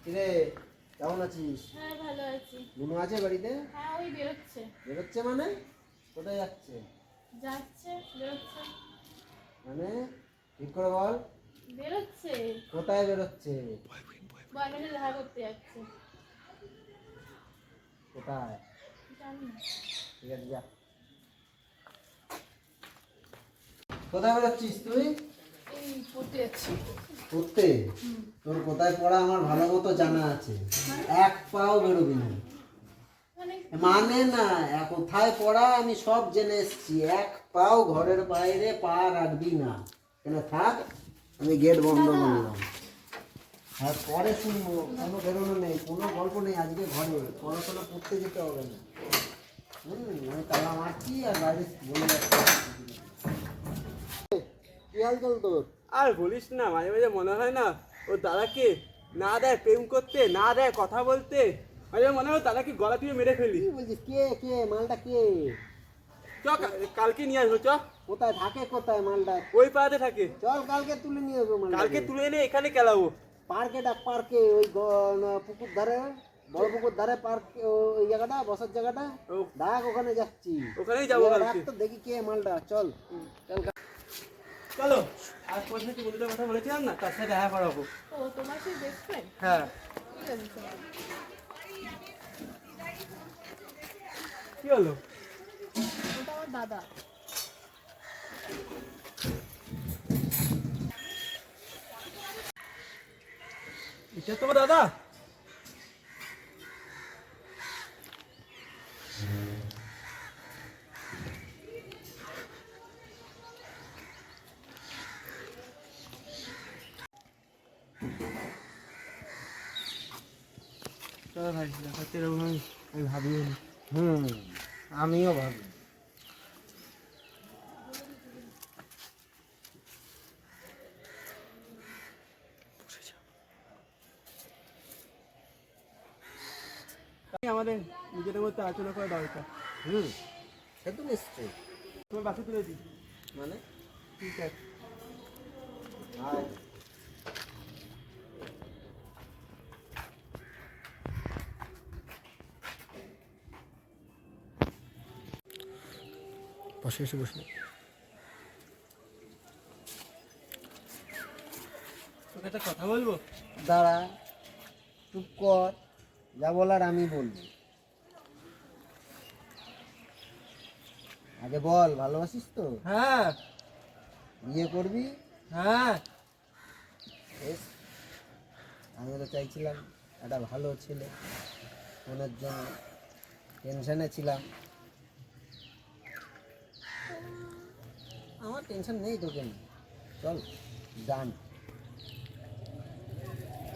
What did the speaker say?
কিরে কেমন আছিস? হ্যাঁ ভালো আছি। বুনু আছে বাড়িতে? হ্যাঁ ওই বেরোচ্ছে। বেরোচ্ছে মানে? কোথায় যাচ্ছে? যাচ্ছে বেরোচ্ছে। মানে ঠিক করে বল। বেরোচ্ছে। কোথায় বেরোচ্ছে? বয়ফ্রেন্ডে দেখা করতে যাচ্ছে। কোথায়? জানি না। ঠিক আছে যা। কোথায় বেরোচ্ছিস তুই? এই পড়তে যাচ্ছি। পড়তে? তোর কোথায় পড়া আমার ভালো মতো জানা আছে। এক পাও বেরোবি না। মানে মানে না, কোথায় পড়া আমি সব জেনে এসেছি। এক পাও ঘরের বাইরে পা রাখবি না। কেন থাক, আমি গেট বন্ধ করলাম। হ্যাঁ পরে শুনবো, কোনো বেরোনো নেই, কোনো গল্প নেই। আজকে ঘরে পড়াশোনা করতে যেতে হবে না। আমি তালা মারছি আর বাইরে বলে যাচ্ছি। কি হাল চল তোর? আর বলিস না, মাঝে মাঝে মনে হয় না ও দাদাকে না দেয় প্রেম করতে, না দেয় কথা বলতে। মাঝে মনে হয় দাদাকে গলা দিয়ে মেরে ফেলি। কি বলছিস? কে কে মালটা কে? চ কালকে নিয়ে আসবো, চ। কোথায় থাকে? কোথায় মালটা? ওই পাড়াতে থাকে। চল কালকে তুলে নিয়ে যাবো মালটা। কালকে তুলে এনে এখানে খেলাবো। পার্কে ডাক, পার্কে ওই পুকুর ধারে, বড় পুকুর ধারে পার্ক, ওই জায়গাটা বসার জায়গাটা ও ডাক, ওখানে যাচ্ছি। ওখানেই যাবো ডাক কালকে। তো দেখি কে মালটা। চল চল। চলো। আর তোর সাথে বন্ধুদের কথা বলেছিলাম না, তার সাথে দেখা করাবো। ও তোমার সেই বেস্ট ফ্রেন্ড? হ্যাঁ। ঠিক আছে চলো। কি হলো? ওটা আমার দাদা। এটা তোমার দাদা? চলো ভাই, দেখাতে এরকম আমি ভাবিও নি। আমিও ভাবি। আমাদের নিজেদের মধ্যে আলোচনা করা দরকার। সে তো নিশ্চয়ই। তোমার বাসে তুলে দিই। মানে ঠিক আছে। আয়। বসে এসে বসে তোকে একটা কথা বলবো। দাঁড়া, চুপ কর, যা বলার আমি বলবো। আগে বল, ভালোবাসিস তো? হ্যাঁ। বিয়ে করবি? হ্যাঁ। বেশ, আমি তো চাইছিলাম একটা ভালো ছেলে, মনের জন্য টেনশনে ছিলাম। আমার টেনশন নেই তোকে নিয়ে। চল ডান।